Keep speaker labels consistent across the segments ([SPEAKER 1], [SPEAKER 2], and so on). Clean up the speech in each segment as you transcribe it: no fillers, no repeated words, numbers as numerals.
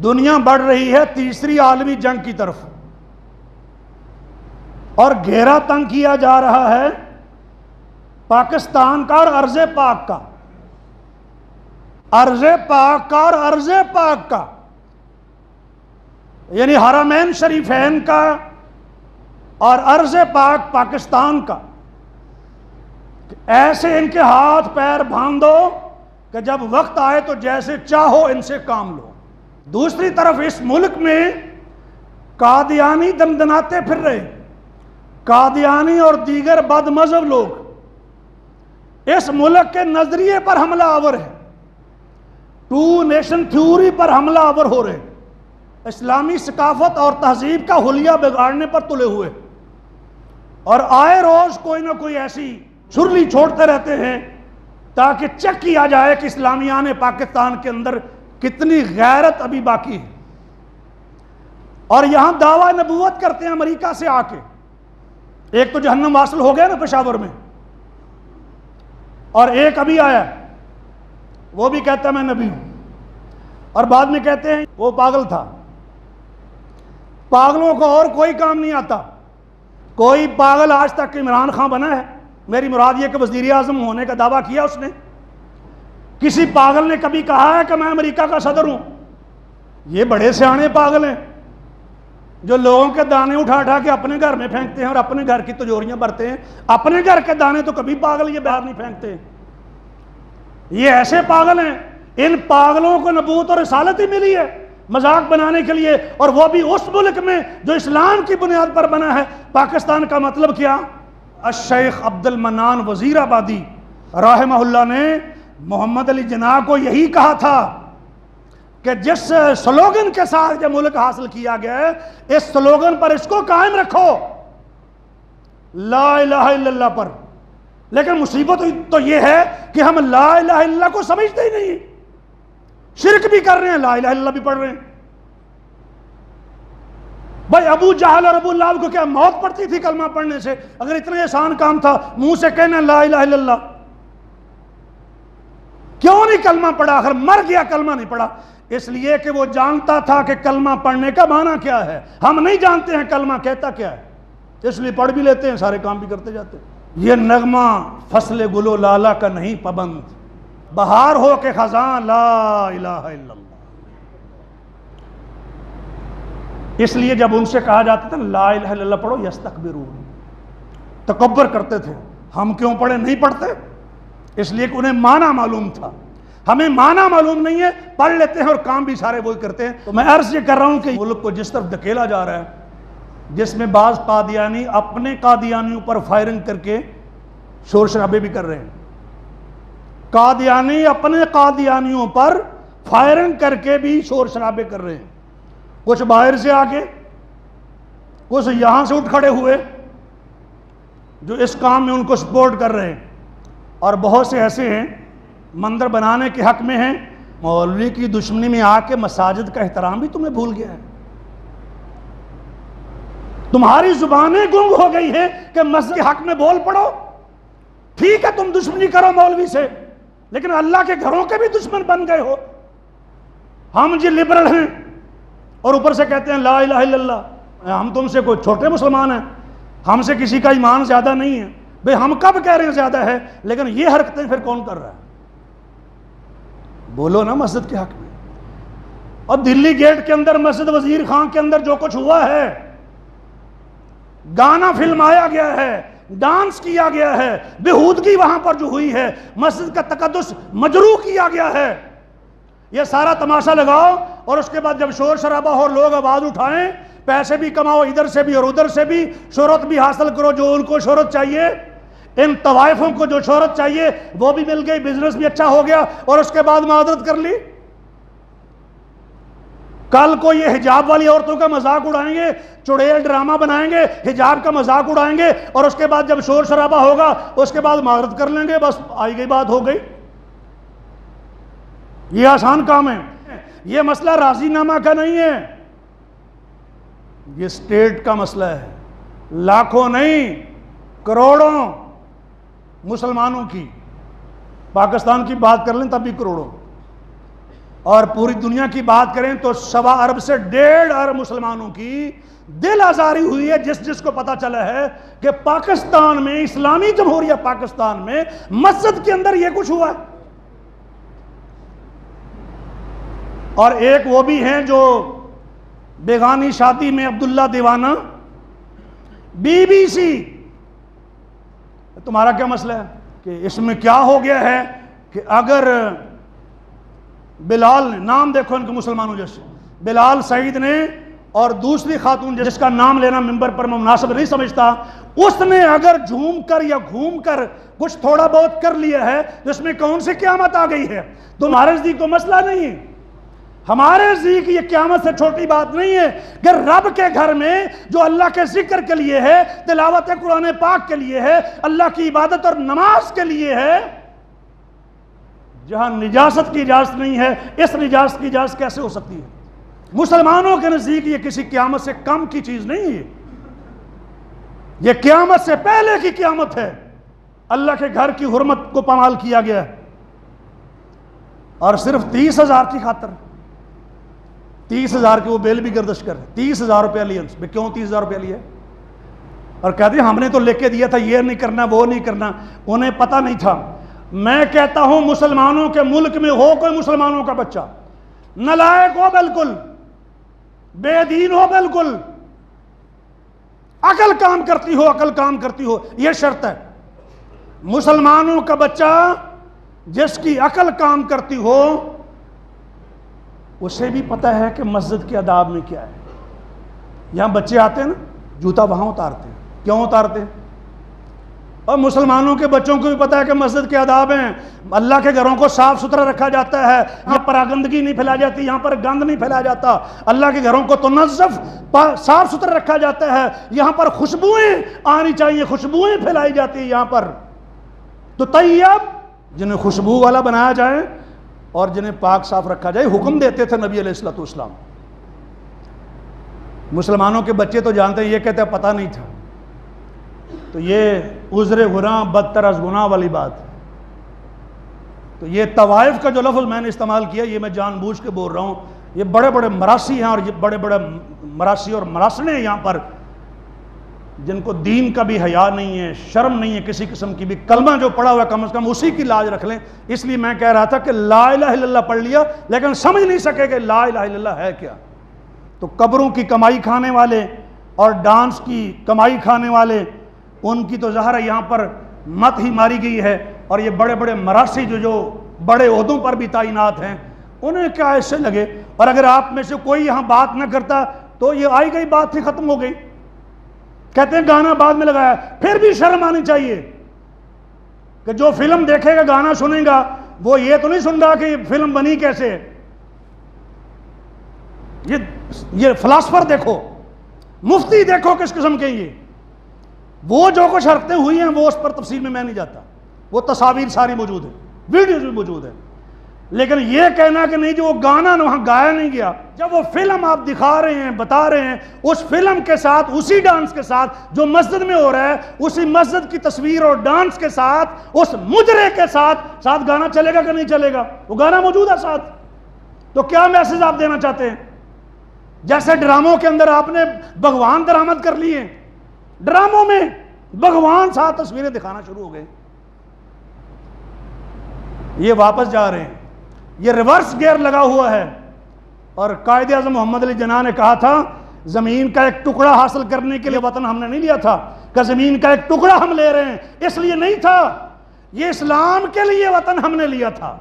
[SPEAKER 1] دنیا بڑھ رہی ہے تیسری عالمی جنگ کی طرف، اور گھیرا تنگ کیا جا رہا ہے پاکستان کا اور ارض پاک کا، ارض پاک کا اور ارض پاک کا، یعنی حرمین شریفین کا اور ارض پاک پاکستان کا۔ ایسے ان کے ہاتھ پیر باندھو کہ جب وقت آئے تو جیسے چاہو ان سے کام لو۔ دوسری طرف اس ملک میں قادیانی دندناتے پھر رہے، قادیانی اور دیگر بد مذہب لوگ اس ملک کے نظریے پر حملہ آور ہے، ٹو نیشن تھیوری پر حملہ آور ہو رہے، اسلامی ثقافت اور تہذیب کا حلیہ بگاڑنے پر تلے ہوئے، اور آئے روز کوئی نہ کوئی ایسی چھرلی چھوڑتے رہتے ہیں تاکہ چیک کیا جائے کہ اسلامیان پاکستان کے اندر کتنی غیرت ابھی باقی ہے۔ اور یہاں دعویٰ نبوت کرتے ہیں امریکہ سے آ کے، ایک تو جہنم واصل ہو گیا نا پشاور میں، اور ایک ابھی آیا وہ بھی کہتا ہے میں نبی ہوں، اور بعد میں کہتے ہیں وہ پاگل تھا۔ پاگلوں کو اور کوئی کام نہیں آتا۔ کوئی پاگل آج تک عمران خان بنا ہے؟ میری مراد یہ کہ وزیر اعظم ہونے کا دعویٰ کیا اس نے؟ کسی پاگل نے کبھی کہا ہے کہ میں امریکہ کا صدر ہوں؟ یہ بڑے سیانے پاگل ہیں جو لوگوں کے دانے اٹھا اٹھا کے اپنے گھر میں پھینکتے ہیں اور اپنے گھر کی تجوریاں بھرتے ہیں، اپنے گھر کے دانے تو کبھی پاگل یہ باہر نہیں پھینکتے۔ یہ ایسے پاگل ہیں، ان پاگلوں کو نبوت اور رسالت ہی ملی ہے مذاق بنانے کے لیے، اور وہ بھی اس ملک میں جو اسلام کی بنیاد پر بنا ہے۔ پاکستان کا مطلب کیا؟ الشیخ عبد المنان وزیر آبادی رحمہ اللہ نے محمد علی جناح کو یہی کہا تھا کہ جس سلوگن کے ساتھ یہ ملک حاصل کیا گیا ہے، اس سلوگن پر اس کو قائم رکھو، لا الہ الا اللہ پر۔ لیکن مصیبت تو یہ ہے کہ ہم لا الہ الا اللہ کو سمجھتے ہی نہیں، شرک بھی کر رہے ہیں، لا الہ الا اللہ بھی پڑھ رہے ہیں۔ بھائی ابو جہل اور ابو لہب کو کیا موت پڑتی تھی کلمہ پڑھنے سے؟ اگر اتنا آسان کام تھا منہ سے کہنا لا الہ الا اللہ، کیوں نہیں کلمہ پڑھا؟ آخر مر گیا کلمہ نہیں پڑھا، اس لیے کہ وہ جانتا تھا کہ کلمہ پڑھنے کا معنی کیا ہے۔ ہم نہیں جانتے ہیں کلمہ کہتا کیا ہے، اس لیے پڑھ بھی لیتے ہیں، سارے کام بھی کرتے جاتے ہیں۔ یہ نغمہ فصل گل و لالا کا نہیں پابند، بہار ہو کے خزاں لا الہ الا اللہ۔ اس لیے جب ان سے کہا جاتا تھا لا الہ الا اللہ پڑھو، یستکبرون، تکبر کرتے تھے، ہم کیوں پڑھے؟ نہیں پڑھتے، اس لیے کہ انہیں معنی معلوم تھا۔ ہمیں معنی معلوم نہیں ہے، پڑھ لیتے ہیں اور کام بھی سارے وہی کرتے ہیں۔ تو میں عرض یہ کر رہا ہوں کہ ملک کو جس طرف دھکیلا جا رہا ہے، جس میں بعض قادیانی اپنے قادیانیوں پر فائرنگ کر کے شور شرابے بھی کر رہے ہیں، قادیانی اپنے قادیانیوں پر فائرنگ کر کے بھی شور شرابے کر رہے ہیں، کچھ باہر سے آ کے، کچھ یہاں سے اٹھ کھڑے ہوئے جو اس کام میں ان کو سپورٹ کر رہے ہیں، اور بہت سے ایسے ہیں مندر بنانے کے حق میں ہیں۔ مولوی کی دشمنی میں آ کے مساجد کا احترام بھی تمہیں بھول گیا ہے، تمہاری زبانیں گنگ ہو گئی ہیں کہ مسجد کے حق میں بول پڑو۔ ٹھیک ہے تم دشمنی کرو مولوی سے، لیکن اللہ کے گھروں کے بھی دشمن بن گئے ہو۔ ہم جی لبرل ہیں اور اوپر سے کہتے ہیں لا الہ الا اللہ، ہم تم سے کوئی چھوٹے مسلمان ہیں؟ ہم سے کسی کا ایمان زیادہ نہیں ہے؟ بھئی ہم کب کہہ رہے ہیں زیادہ ہے؟ لیکن یہ حرکتیں پھر کون کر رہا ہے؟ بولو نا مسجد کے حق میں۔ اور دلی گیٹ کے اندر مسجد وزیر خان کے اندر جو کچھ ہوا ہے، گانا فلمایا گیا ہے، ڈانس کیا گیا ہے، بےہودگی وہاں پر جو ہوئی ہے، مسجد کا تقدس مجروح کیا گیا ہے، یہ سارا تماشا لگاؤ، اور اس کے بعد جب شور شرابہ ہو، لوگ آواز اٹھائیں، پیسے بھی کماؤ ادھر سے بھی اور ادھر سے بھی، شہرت بھی حاصل کرو جو ان کو شہرت چاہیے، ان طوائفوں کو جو شہرت چاہیے وہ بھی مل گئی، بزنس بھی اچھا ہو گیا، اور اس کے بعد معذرت کر لی۔ کل کو یہ حجاب والی عورتوں کا مذاق اڑائیں گے، چڑیل ڈرامہ بنائیں گے، حجاب کا مذاق اڑائیں گے، اور اس کے بعد جب شور شرابہ ہوگا اس کے بعد معذرت کر لیں گے، بس آئی گئی بات ہو گئی۔ یہ آسان کام ہے، یہ مسئلہ راضی نامہ کا نہیں ہے، یہ اسٹیٹ کا مسئلہ ہے، لاکھوں نہیں کروڑوں مسلمانوں کی، پاکستان کی بات کر لیں تب بھی کروڑوں۔ اور پوری دنیا کی بات کریں تو 1.25 ارب سے 1.5 ارب مسلمانوں کی دل آزاری ہوئی ہے جس کو پتا چلا ہے کہ پاکستان میں، اسلامی جمہوریہ پاکستان میں مسجد کے اندر یہ کچھ ہوا ہے۔ اور ایک وہ بھی ہیں جو بیگانی شادی میں عبداللہ دیوانہ، بی بی سی، تمہارا کیا مسئلہ ہے کہ اس میں کیا ہو گیا ہے کہ اگر بلال نے، نام دیکھو ان کے مسلمانوں جیسے، بلال سعید نے اور دوسری خاتون جس کا نام لینا ممبر پر مناسب نہیں سمجھتا، اس نے اگر جھوم کر یا گھوم کر کچھ تھوڑا بہت کر لیا ہے تو اس میں کون سی قیامت آ گئی ہے؟ تمہارے نزدیک تو مسئلہ نہیں ہے، ہمارے نزدیک یہ قیامت سے چھوٹی بات نہیں ہے کہ رب کے گھر میں جو اللہ کے ذکر کے لیے ہے، تلاوت قرآن پاک کے لیے ہے، اللہ کی عبادت اور نماز کے لیے ہے، جہاں نجاست کی اجازت نہیں ہے، اس نجاست کی اجازت کیسے ہو سکتی ہے؟ مسلمانوں کے نزدیک یہ کسی قیامت سے کم کی چیز نہیں ہے، یہ قیامت سے پہلے کی قیامت ہے۔ اللہ کے گھر کی حرمت کو پامال کیا گیا ہے، اور صرف 30,000 کی خاطر، 30,000 کی وہ بیل بھی گردش کر 30,000 روپیہ لیے اس میں، کیوں 30,000 روپیہ لیا؟ اور کہتے ہیں ہم نے تو لے کے دیا تھا، یہ نہیں کرنا وہ نہیں کرنا، انہیں پتہ نہیں تھا۔ میں کہتا ہوں مسلمانوں کے ملک میں ہو کوئی مسلمانوں کا بچہ، نالائق ہو بالکل، بے دین ہو بالکل، عقل کام کرتی ہو، عقل کام کرتی ہو، یہ شرط ہے۔ مسلمانوں کا بچہ جس کی عقل کام کرتی ہو، اسے بھی پتہ ہے کہ مسجد کے آداب میں کیا ہے۔ یہاں بچے آتے ہیں نا، جوتا وہاں اتارتے ہیں، کیوں اتارتے ہیں؟ اور مسلمانوں کے بچوں کو بھی پتہ ہے کہ مسجد کے آداب ہیں، اللہ کے گھروں کو صاف ستھرا رکھا جاتا ہے، یہاں پر گندگی نہیں پھیلائی جاتی، یہاں پر گند نہیں پھیلایا جاتا، اللہ کے گھروں کو تو صاف ستھرا رکھا جاتا ہے، یہاں پر خوشبوئیں آنی چاہیے، خوشبوئیں پھیلائی جاتی ہیں یہاں پر، تو طیب جنہیں خوشبو والا بنایا جائے اور جنہیں پاک صاف رکھا جائے، حکم دیتے تھے نبی علیہ السلام۔ مسلمانوں کے بچے تو جانتے ہیں، یہ کہتے ہیں پتہ نہیں تھا، تو یہ عذر گناہ بدتر از گناہ والی بات ہے۔ تو یہ طوائف کا جو لفظ میں نے استعمال کیا، یہ میں جان بوجھ کے بول رہا ہوں، یہ بڑے بڑے مراسی ہیں، اور یہ بڑے بڑے مراسی اور مراسنے ہیں یہاں پر، جن کو دین کا بھی حیا نہیں ہے، شرم نہیں ہے کسی قسم کی بھی، کلمہ جو پڑھا ہوا کم از کم اسی کی لاج رکھ لیں۔ اس لیے میں کہہ رہا تھا کہ لا الہ الا اللہ پڑھ لیا لیکن سمجھ نہیں سکے کہ لا الہ الا اللہ ہے کیا۔ تو قبروں کی کمائی کھانے والے اور ڈانس کی کمائی کھانے والے، ان کی تو ظاہر ہے یہاں پر مت ہی ماری گئی ہے، اور یہ بڑے بڑے مراسی جو بڑے عہدوں پر بھی تعینات ہیں، انہیں کیا ایسے لگے؟ اور اگر آپ میں سے کوئی یہاں بات نہ کرتا تو یہ آئی گئی بات ہی ختم ہو گئی۔ کہتے ہیں گانا بعد میں لگایا، پھر بھی شرم آنی چاہیے کہ جو فلم دیکھے گا، گانا سنے گا، وہ یہ تو نہیں سن رہا کہ یہ فلم بنی کیسے۔ یہ فلاسفر دیکھو، مفتی دیکھو کس قسم کے، یہ وہ جو کچھ حرکتیں ہوئی ہیں وہ اس پر تفصیل میں نہیں جاتا، وہ تصاویر ساری موجود ہیں، ویڈیوز بھی موجود ہیں، لیکن یہ کہنا کہ نہیں جو وہ گانا وہاں گایا نہیں گیا، جب وہ فلم آپ دکھا رہے ہیں، بتا رہے ہیں، اس فلم کے ساتھ، اسی ڈانس کے ساتھ جو مسجد میں ہو رہا ہے، اسی مسجد کی تصویر اور ڈانس کے ساتھ، اس مجرے کے ساتھ گانا چلے گا کہ نہیں چلے گا؟ وہ گانا موجود ہے ساتھ، تو کیا میسج آپ دینا چاہتے ہیں؟ جیسے ڈراموں کے اندر آپ نے بھگوان درآمد کر لیے، ڈراموں میں بھگوان ساتھ تصویریں دکھانا شروع ہو گئے، یہ واپس جا رہے ہیں، یہ ریورس گیئر لگا ہوا ہے۔ اور قائد اعظم محمد علی جناح نے کہا تھا زمین کا ایک ٹکڑا حاصل کرنے کے لیے وطن ہم نے نہیں لیا تھا، کہ زمین کا ایک ٹکڑا ہم لے رہے ہیں اس لیے نہیں تھا، یہ اسلام کے لیے وطن ہم نے لیا تھا۔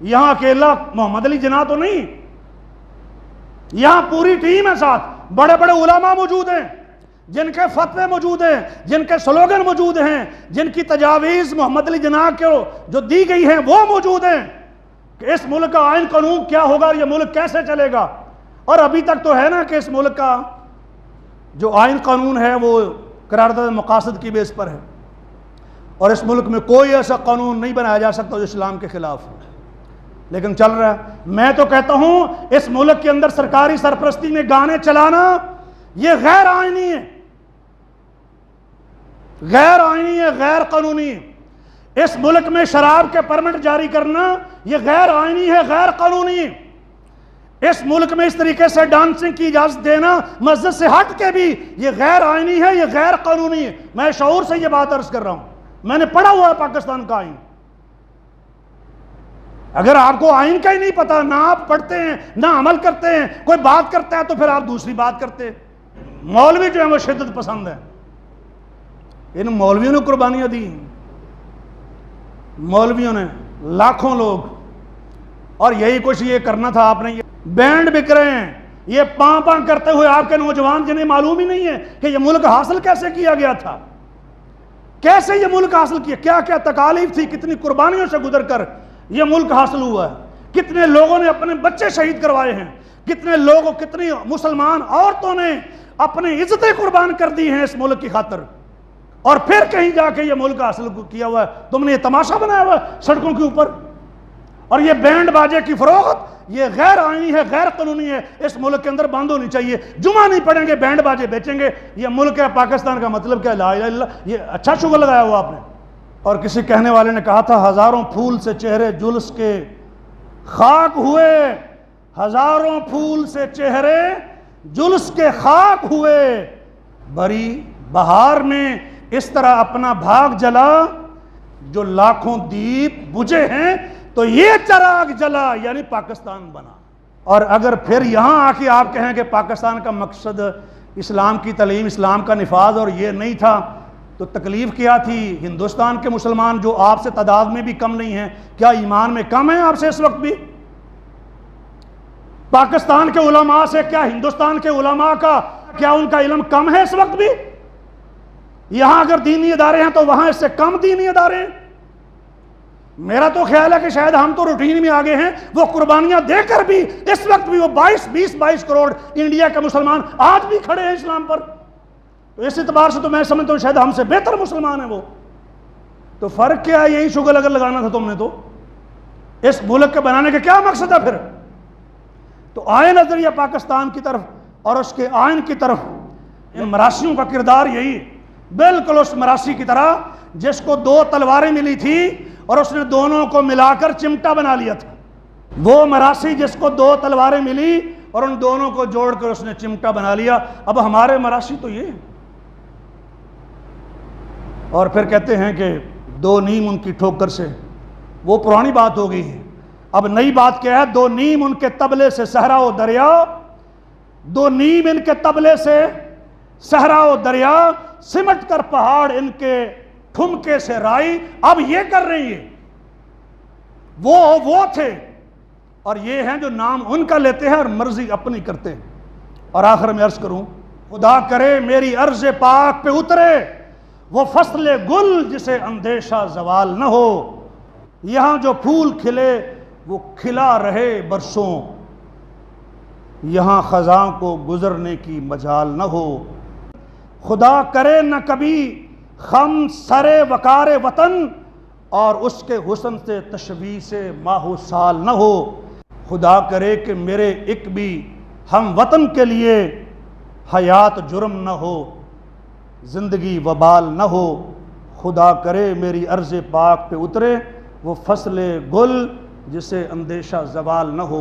[SPEAKER 1] یہاں اکیلا محمد علی جناح تو نہیں، یہاں پوری ٹیم ہے، ساتھ بڑے بڑے علماء موجود ہیں، جن کے فتوے موجود ہیں، جن کے سلوگن موجود ہیں، جن کی تجاویز محمد علی جناح کو جو دی گئی ہیں وہ موجود ہیں کہ اس ملک کا آئین قانون کیا ہوگا، یہ ملک کیسے چلے گا۔ اور ابھی تک تو ہے نا کہ اس ملک کا جو آئین قانون ہے وہ قرارداد مقاصد کی بیس پر ہے، اور اس ملک میں کوئی ایسا قانون نہیں بنایا جا سکتا جو اسلام کے خلاف ہے، لیکن چل رہا ہے۔ میں تو کہتا ہوں اس ملک کے اندر سرکاری سرپرستی میں گانے چلانا یہ غیر آئینی ہے، غیر آئینی ہے، غیر قانونی ہے۔ اس ملک میں شراب کے پرمٹ جاری کرنا یہ غیر آئینی ہے، غیر قانونی ہے۔ اس ملک میں اس طریقے سے ڈانسنگ کی اجازت دینا مسجد سے ہٹ کے بھی یہ غیر آئینی ہے، یہ غیر قانونی ہے۔ میں شعور سے یہ بات عرض کر رہا ہوں، میں نے پڑھا ہوا ہے پاکستان کا آئین۔ اگر آپ کو آئین کا ہی نہیں پتا، نہ آپ پڑھتے ہیں نہ عمل کرتے ہیں، کوئی بات کرتا ہے تو پھر آپ دوسری بات کرتے ہیں۔ مولوی جو ہیں وہ شدت پسند ہیں، ان مولویوں نے قربانیاں دی، مولویوں نے، لاکھوں لوگ، اور یہی کچھ یہ کرنا تھا آپ نے۔ یہ بینڈ بک رہے ہیں، یہ پاں پاں کرتے ہوئے آپ کے نوجوان جنہیں معلوم ہی نہیں ہے کہ یہ ملک حاصل کیسے کیا گیا تھا، کیسے یہ ملک حاصل کیا، کیا کیا تکالیف تھی، کتنی قربانیوں سے گزر کر یہ ملک حاصل ہوا ہے، کتنے لوگوں نے اپنے بچے شہید کروائے ہیں، کتنے لوگوں، کتنی مسلمان عورتوں نے اپنی عزتیں قربان کر دی ہیں اس ملک کی خاطر، اور پھر کہیں جا کے یہ ملک حاصل کیا ہوا ہے۔ تم نے یہ تماشا بنایا ہوا ہے سڑکوں کے اوپر، اور یہ بینڈ باجے کی فروخت یہ غیر آئینی ہے، غیر قانونی ہے، اس ملک کے اندر بند ہونی چاہیے۔ جمعہ نہیں پڑھیں گے، بینڈ باجے بیچیں گے، یہ ملک ہے پاکستان کا مطلب کیا؟ لا الہ الا اللہ۔ یہ اچھا شغل لگایا ہوا آپ نے۔ اور کسی کہنے والے نے کہا تھا ہزاروں پھول سے چہرے جلس کے خاک ہوئے، ہزاروں پھول سے چہرے جلس کے خاک ہوئے، بری بہار میں اس طرح اپنا بھاگ جلا، جو لاکھوں دیپ بجھے ہیں تو یہ چراغ جلا، یعنی پاکستان بنا۔ اور اگر پھر یہاں آ کے آپ کہیں کہ پاکستان کا مقصد اسلام کی تعلیم، اسلام کا نفاذ اور یہ نہیں تھا، تو تکلیف کیا تھی؟ ہندوستان کے مسلمان جو آپ سے تعداد میں بھی کم نہیں ہیں، کیا ایمان میں کم ہیں آپ سے اس وقت بھی؟ پاکستان کے علماء سے کیا ہندوستان کے علماء کا، کیا ان کا علم کم ہے اس وقت بھی؟ یہاں اگر دینی ادارے ہیں تو وہاں اس سے کم دینی ادارے ہیں؟ میرا تو خیال ہے کہ شاید ہم تو روٹین میں آگے ہیں، وہ قربانیاں دے کر بھی اس وقت بھی وہ 22 کروڑ انڈیا کے مسلمان آج بھی کھڑے ہیں اسلام پر۔ تو اس اعتبار سے تو میں سمجھتا ہوں شاید ہم سے بہتر مسلمان ہیں وہ۔ تو فرق کیا ہے؟ یہی شغل اگر لگانا تھا تم نے تو اس ملک کے بنانے کا کیا مقصد ہے پھر؟ تو آئے نظریہ پاکستان کی طرف اور اس کے آئین کی طرف، ان مراسیوں کا کردار یہی، بالکل اس مراسی کی طرح جس کو 2 تلواریں ملی تھی اور اس نے دونوں کو ملا کر چمٹا بنا لیا تھا۔ وہ مراسی جس کو 2 تلواریں ملی اور ان دونوں کو جوڑ کر اس نے چمٹا بنا لیا۔ اب ہمارے مراسی تو یہ، اور پھر کہتے ہیں کہ 2 نیم ان کی ٹھوکر سے، وہ پرانی بات ہو گئی ہے۔ اب نئی بات کیا ہے؟ 2 نیم ان کے طبلے سے صحرا و دریا، 2 نیم ان کے طبلے سے صحرا و دریا، سمٹ کر پہاڑ ان کے ٹھمکے سے رائی۔ اب یہ کر رہی ہے، وہ تھے، اور یہ ہیں جو نام ان کا لیتے ہیں اور مرضی اپنی کرتے ہیں۔ اور آخر میں عرض کروں، خدا کرے میری عرض پاک پہ اترے وہ فصل گل جسے اندیشہ زوال نہ ہو، یہاں جو پھول کھلے وہ کھلا رہے برسوں، یہاں خزاں کو گزرنے کی مجال نہ ہو۔ خدا کرے نہ کبھی خم سرے وقار وطن، اور اس کے حسن سے تشویش ماہ و سال نہ ہو۔ خدا کرے کہ میرے ایک بھی ہم وطن کے لیے حیات جرم نہ ہو، زندگی وبال نہ ہو۔ خدا کرے میری عرض پاک پہ اترے وہ فصل گل جسے اندیشہ زوال نہ ہو۔